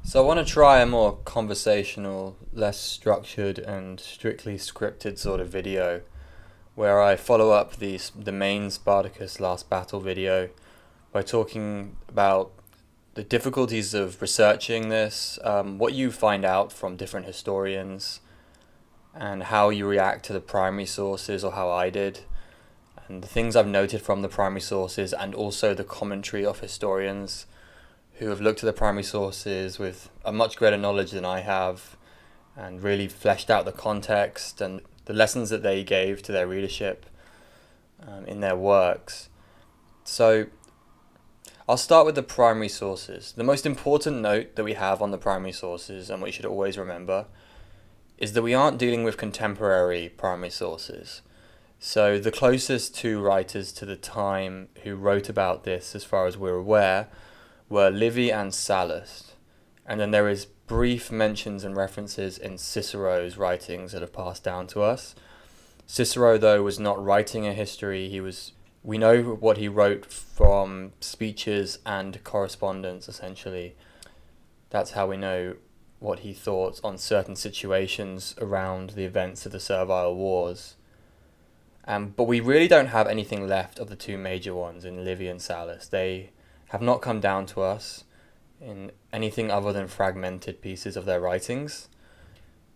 So I want to try a more conversational, less structured and strictly scripted sort of video where I follow up the main Spartacus last battle video by talking about the difficulties of researching this, what you find out from different historians, and how you react to the primary sources or how I did, and the things I've noted from the primary sources and also the commentary of historians who have looked at the primary sources with a much greater knowledge than I have and really fleshed out the context and the lessons that they gave to their readership in their works. So I'll start with the primary sources. The most important note that we have on the primary sources, and what you should always remember, is that we aren't dealing with contemporary primary sources. So the closest two writers to the time who wrote about this, as far as we're aware, were Livy and Sallust. And then there is brief mentions and references in Cicero's writings that have passed down to us. Cicero, though, was not writing a history. We know what he wrote from speeches and correspondence, essentially. That's how we know what he thought on certain situations around the events of the Servile Wars. But we really don't have anything left of the two major ones in Livy and Sallust. They have not come down to us in anything other than fragmented pieces of their writings.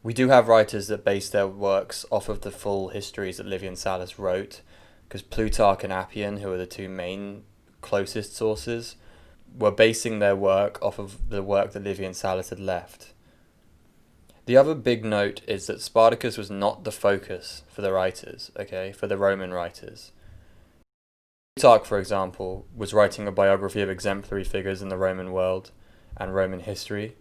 We do have writers that base their works off of the full histories that Livy and Sallust wrote, because Plutarch and Appian, who are the two main closest sources, were basing their work off of the work that Livy and Sallust had left. The other big note is that Spartacus was not the focus for the writers, okay, for the Roman writers. Plutarch, for example, was writing a biography of exemplary figures in the Roman world and Roman history,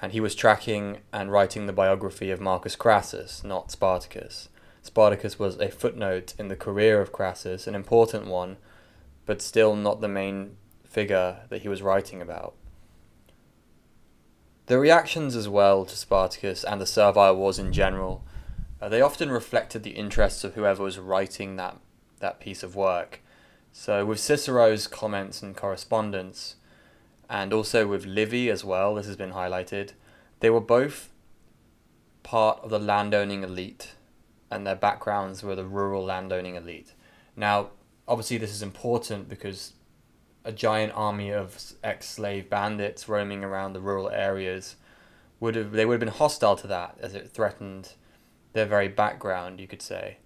and he was tracking and writing the biography of Marcus Crassus, not Spartacus. Spartacus was a footnote in the career of Crassus, an important one, but still not the main figure that he was writing about. The reactions as well to Spartacus and the Servile Wars in general, they often reflected the interests of whoever was writing that piece of work. So with Cicero's comments and correspondence, and also with Livy as well, this has been highlighted, they were both part of the landowning elite, and their backgrounds were the rural landowning elite. Now, obviously this is important because a giant army of ex-slave bandits roaming around the rural areas would have been hostile to that, as it threatened their very background, you could say.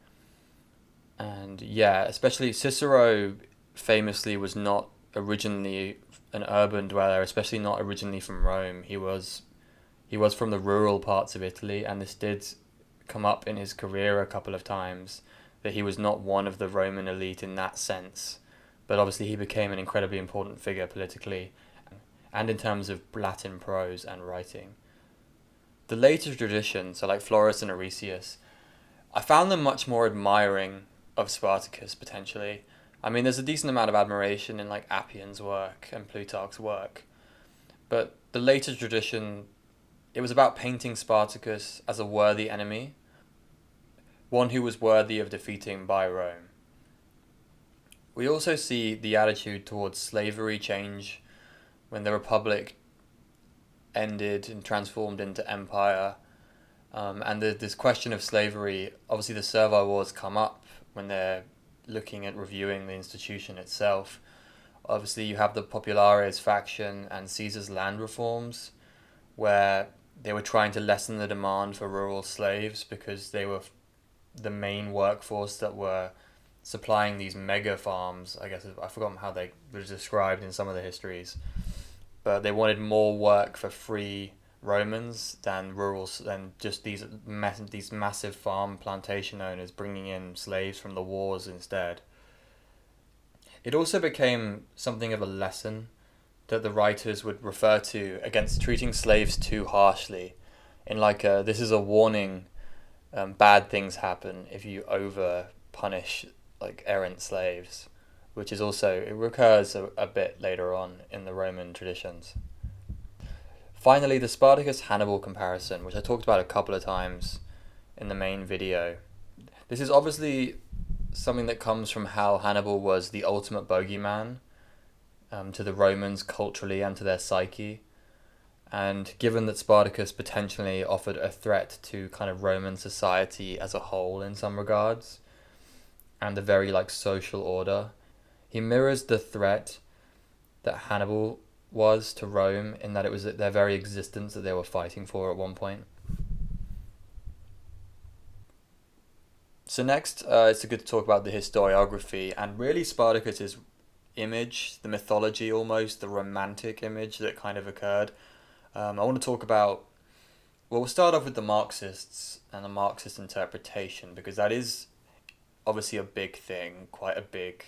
And yeah, especially Cicero famously was not originally an urban dweller, especially not originally from Rome. He was from the rural parts of Italy, and this did come up in his career a couple of times, that he was not one of the Roman elite in that sense. But obviously he became an incredibly important figure politically and in terms of Latin prose and writing. The later traditions, so like Florus and Arrhesius, I found them much more admiring of Spartacus potentially. I mean, there's a decent amount of admiration in like Appian's work and Plutarch's work, but the later tradition, it was about painting Spartacus as a worthy enemy, one who was worthy of defeating by Rome. We also see the attitude towards slavery change when the Republic ended and transformed into empire. And this question of slavery, obviously the Servile Wars come up when they're looking at reviewing the institution itself. Obviously you have the Populares faction and Caesar's land reforms, where they were trying to lessen the demand for rural slaves because they were the main workforce that were supplying these mega farms. I guess I've forgotten how they were described in some of the histories, but they wanted more work for free Romans than just these massive farm plantation owners bringing in slaves from the wars instead. It also became something of a lesson that the writers would refer to against treating slaves too harshly, in like this is a warning. Bad things happen if you over punish like errant slaves, which is also, it recurs a bit later on in the Roman traditions. Finally, the Spartacus-Hannibal comparison, which I talked about a couple of times in the main video. This is obviously something that comes from how Hannibal was the ultimate bogeyman to the Romans culturally and to their psyche. And given that Spartacus potentially offered a threat to kind of Roman society as a whole in some regards, and the very like social order, he mirrors the threat that Hannibal was to Rome in that it was their very existence that they were fighting for at one point. So next, it's good to talk about the historiography and really Spartacus's image, the mythology almost, the romantic image that kind of occurred. I want to talk about, well, we'll start off with the Marxists and the Marxist interpretation because that is obviously a big thing, quite a big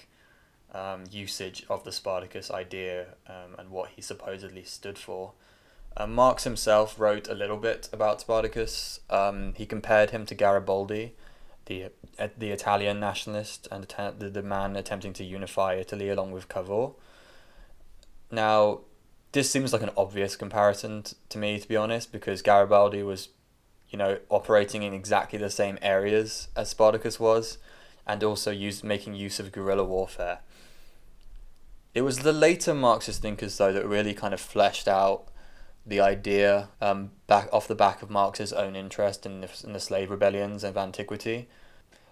usage of the Spartacus idea and what he supposedly stood for. Marx himself wrote a little bit about Spartacus. He compared him to Garibaldi, the Italian nationalist and the man attempting to unify Italy along with Cavour. Now, this seems like an obvious comparison to me, to be honest, because Garibaldi was, operating in exactly the same areas as Spartacus was, and also making use of guerrilla warfare. It was the later Marxist thinkers, though, that really kind of fleshed out the idea back off the back of Marx's own interest in the slave rebellions of antiquity.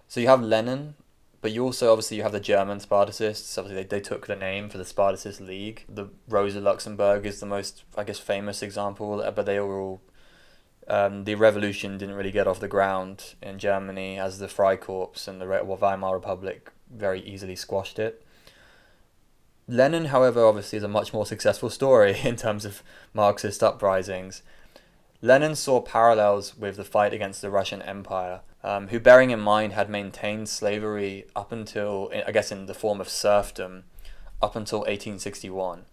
So you have Lenin, but you also obviously you have the German Spartacists. Obviously they took the name for the Spartacist League. The Rosa Luxemburg is the most, I guess, famous example, but they were all the revolution didn't really get off the ground in Germany as the Freikorps and the Weimar Republic very easily squashed it. Lenin, however, obviously is a much more successful story in terms of Marxist uprisings. Lenin saw parallels with the fight against the Russian Empire, who, bearing in mind, had maintained slavery up until, I guess, in the form of serfdom, up until 1861.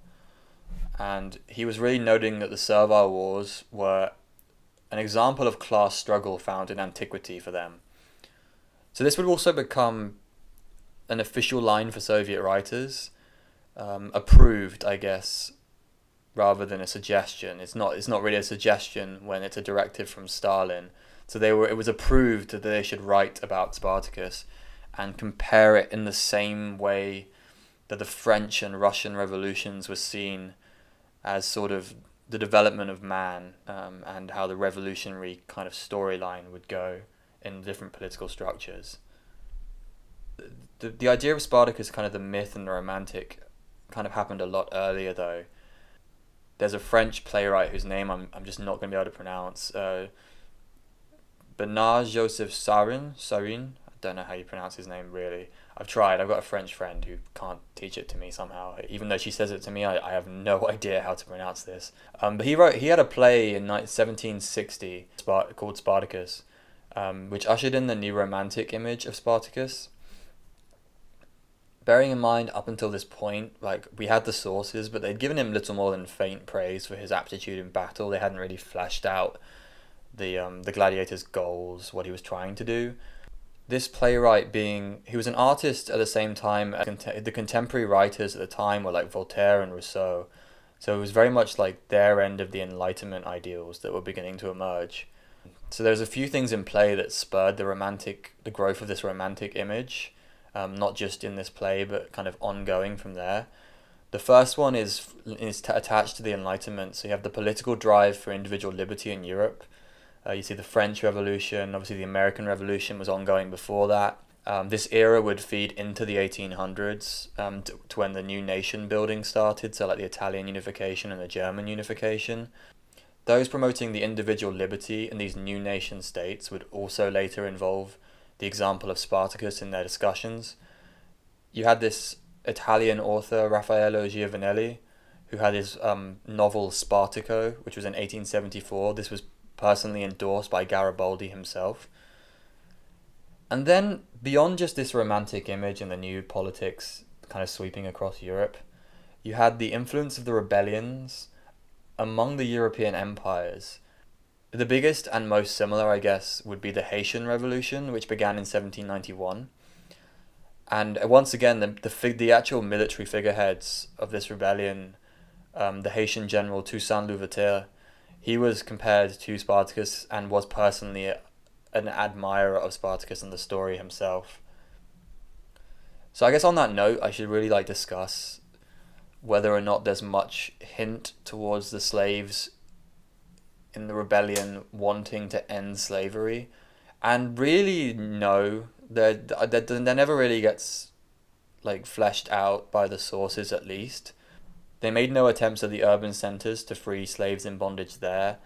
And he was really noting that the Servile Wars were an example of class struggle found in antiquity for them. So this would also become an official line for Soviet writers, approved, I guess, rather than a suggestion. It's not really a suggestion when it's a directive from Stalin. So it was approved that they should write about Spartacus and compare it in the same way that the French and Russian revolutions were seen as sort of the development of man, and how the revolutionary kind of storyline would go in different political structures. The idea of Spartacus, kind of the myth and the romantic, kind of happened a lot earlier though. There's a French playwright whose name I'm just not going to be able to pronounce. Bernard Joseph Sarin. I don't know how you pronounce his name really. I've tried. I've got a French friend who can't teach it to me somehow. Even though she says it to me, I have no idea how to pronounce this. But he had a play in 1760 called Spartacus, which ushered in the new romantic image of Spartacus. Bearing in mind, up until this point, like, we had the sources, but they'd given him little more than faint praise for his aptitude in battle. They hadn't really fleshed out the gladiator's goals, what he was trying to do. This playwright he was an artist at the same time. The contemporary writers at the time were like Voltaire and Rousseau. So it was very much like their end of the Enlightenment ideals that were beginning to emerge. So there's a few things in play that spurred the growth of this romantic image. Not just in this play, but kind of ongoing from there. The first one is attached to the Enlightenment. So you have the political drive for individual liberty in Europe. You see the French Revolution, obviously the American Revolution was ongoing before that. This era would feed into the 1800s, to when the new nation building started, so like the Italian unification and the German unification. Those promoting the individual liberty in these new nation states would also later involve the example of Spartacus in their discussions. You had this Italian author, Raffaello Giovanelli, who had his novel Spartaco, which was in 1874. This was personally endorsed by Garibaldi himself. And then, beyond just this romantic image and the new politics kind of sweeping across Europe, you had the influence of the rebellions among the European empires. The biggest and most similar, I guess, would be the Haitian Revolution, which began in 1791. And once again, the actual military figureheads of this rebellion, the Haitian general Toussaint Louverture, he was compared to Spartacus and was personally an admirer of Spartacus and the story himself. So I guess on that note, I should really discuss whether or not there's much hint towards the slaves in the rebellion wanting to end slavery, and really no, that never really gets like fleshed out by the sources at least. They made no attempts at the urban centers to free slaves in bondage there.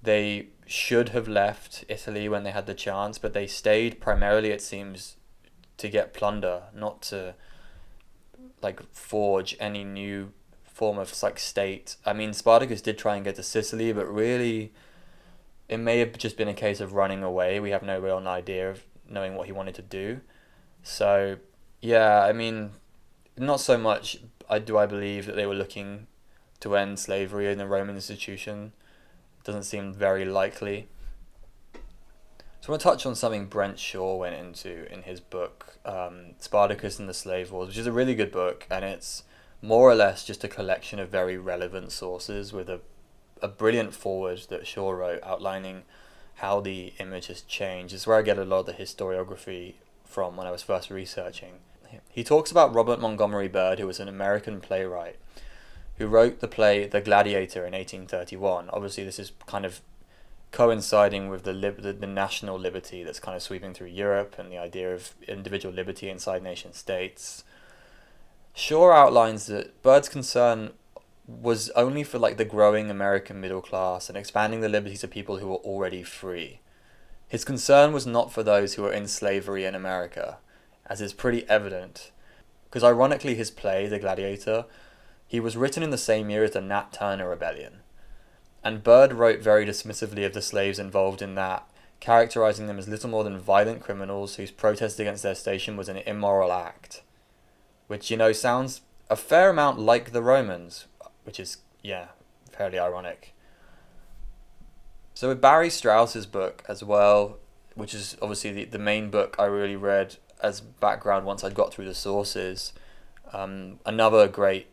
They should have left Italy when they had the chance, but they stayed primarily, it seems, to get plunder, not to like forge any new form of like state. I mean, Spartacus did try and get to Sicily, but really, it may have just been a case of running away. We have no real idea of knowing what he wanted to do. So, yeah, I mean, not so much. I believe that they were looking to end slavery in the Roman institution. Doesn't seem very likely. So I want to touch on something Brent Shaw went into in his book, Spartacus and the Slave Wars, which is a really good book, and it's more or less just a collection of very relevant sources with a brilliant foreword that Shaw wrote outlining how the image has changed. It's where I get a lot of the historiography from when I was first researching. He talks about Robert Montgomery Bird, who was an American playwright, who wrote the play The Gladiator in 1831. Obviously, this is kind of coinciding with the national liberty that's kind of sweeping through Europe and the idea of individual liberty inside nation states. Shaw outlines that Bird's concern was only for like the growing American middle class and expanding the liberties of people who were already free. His concern was not for those who were in slavery in America, as is pretty evident, because ironically his play, The Gladiator, he was written in the same year as the Nat Turner Rebellion. And Bird wrote very dismissively of the slaves involved in that, characterizing them as little more than violent criminals whose protest against their station was an immoral act. Which, sounds a fair amount like the Romans, which is, yeah, fairly ironic. So with Barry Strauss's book as well, which is obviously the main book I really read as background once I'd got through the sources, another great,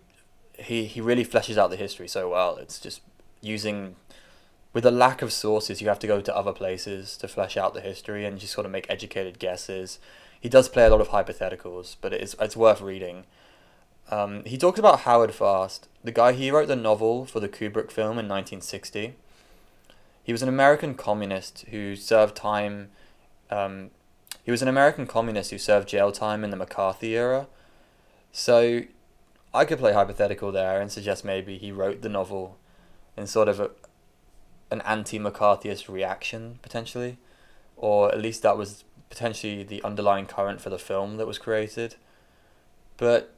he really fleshes out the history so well. It's just using, with a lack of sources, you have to go to other places to flesh out the history and just sort of make educated guesses. He does play a lot of hypotheticals, but it's worth reading. He talks about Howard Fast, the guy. He wrote the novel for the Kubrick film in 1960. He was an American communist who served time. He was an American communist who served jail time in the McCarthy era. So I could play hypothetical there and suggest maybe he wrote the novel in sort of an anti-McCarthyist reaction, potentially. Or at least that was potentially the underlying current for the film that was created. But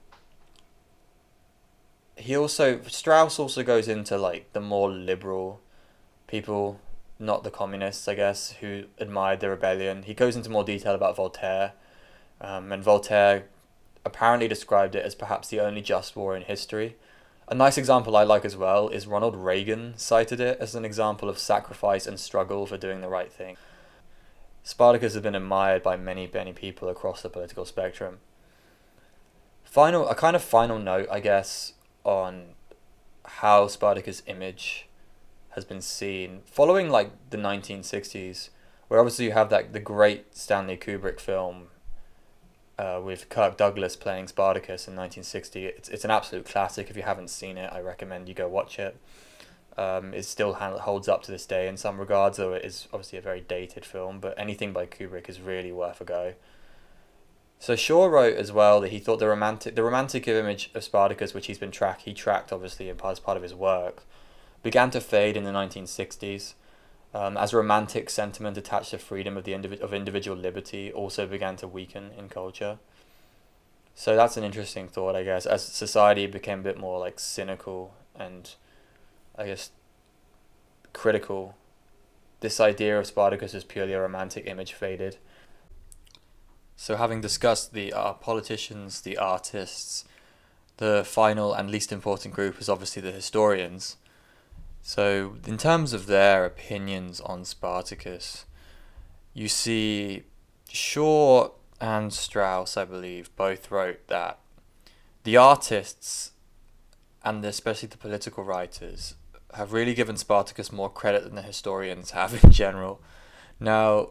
Strauss also goes into like the more liberal people, not the communists, I guess, who admired the rebellion. He goes into more detail about Voltaire, and Voltaire apparently described it as perhaps the only just war in history. A nice example I like as well is Ronald Reagan cited it as an example of sacrifice and struggle for doing the right thing. Spartacus has been admired by many, many people across the political spectrum. A kind of final note, I guess, on how Spartacus' image has been seen following like the 1960s, where obviously you have the great Stanley Kubrick film with Kirk Douglas playing Spartacus in 1960. It's an absolute classic. If you haven't seen it, I recommend you go watch it. It still holds up to this day in some regards, though it is obviously a very dated film, but anything by Kubrick is really worth a go. So Shaw wrote as well that he thought the romantic image of Spartacus, which he tracked obviously as part of his work, began to fade in the 1960s, as romantic sentiment attached to freedom of individual liberty also began to weaken in culture. So that's an interesting thought, I guess, as society became a bit more like cynical and, I guess, critical. This idea of Spartacus as purely a romantic image faded. So having discussed the politicians, the artists, the final and least important group is obviously the historians. So in terms of their opinions on Spartacus, you see Shaw and Strauss, I believe, both wrote that the artists, and especially the political writers, have really given Spartacus more credit than the historians have in general. Now,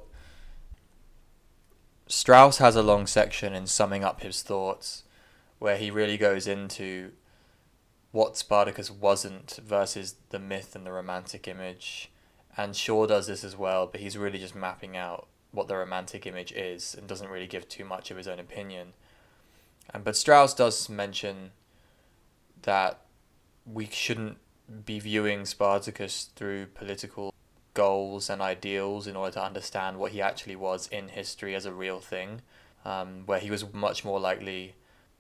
Strauss has a long section in summing up his thoughts, where he really goes into what Spartacus wasn't versus the myth and the romantic image, And Shaw does this as well, but he's really just mapping out what the romantic image is and doesn't really give too much of his own opinion. But Strauss does mention that we shouldn't be viewing Spartacus through political goals and ideals in order to understand what he actually was in history as a real thing, where he was much more likely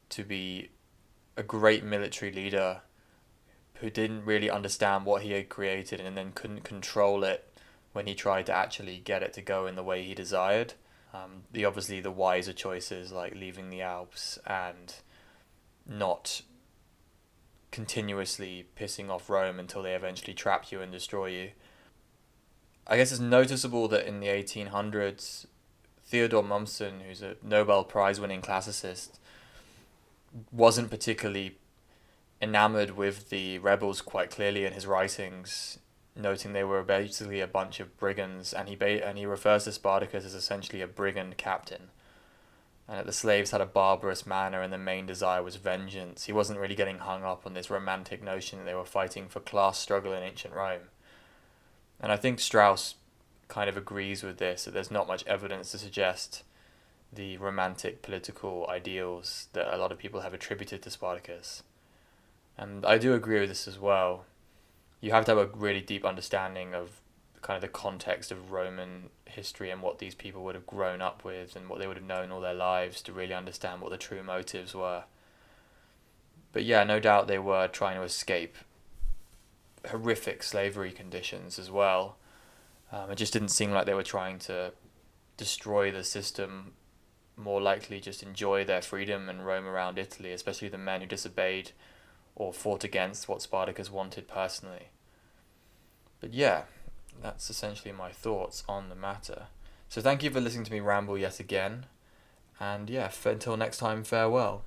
to be a great military leader who didn't really understand what he had created and then couldn't control it when he tried to actually get it to go in the way he desired. The wiser choices like leaving the Alps and not continuously pissing off Rome until they eventually trap you and destroy you. I guess it's noticeable that in the 1800s, Theodore Mommsen, who's a Nobel Prize winning classicist, wasn't particularly enamored with the rebels quite clearly in his writings, noting they were basically a bunch of brigands, and he refers to Spartacus as essentially a brigand captain, and that the slaves had a barbarous manner and the main desire was vengeance. He wasn't really getting hung up on this romantic notion that they were fighting for class struggle in ancient Rome. And I think Strauss kind of agrees with this, that there's not much evidence to suggest the romantic political ideals that a lot of people have attributed to Spartacus. And I do agree with this as well. You have to have a really deep understanding of kind of the context of Roman history and what these people would have grown up with and what they would have known all their lives to really understand what the true motives were. But yeah, no doubt they were trying to escape horrific slavery conditions as well. It just didn't seem like they were trying to destroy the system, more likely just enjoy their freedom and roam around Italy, especially the men who disobeyed or fought against what Spartacus wanted personally. But yeah, that's essentially my thoughts on the matter. So thank you for listening to me ramble yet again. And yeah, until next time, farewell.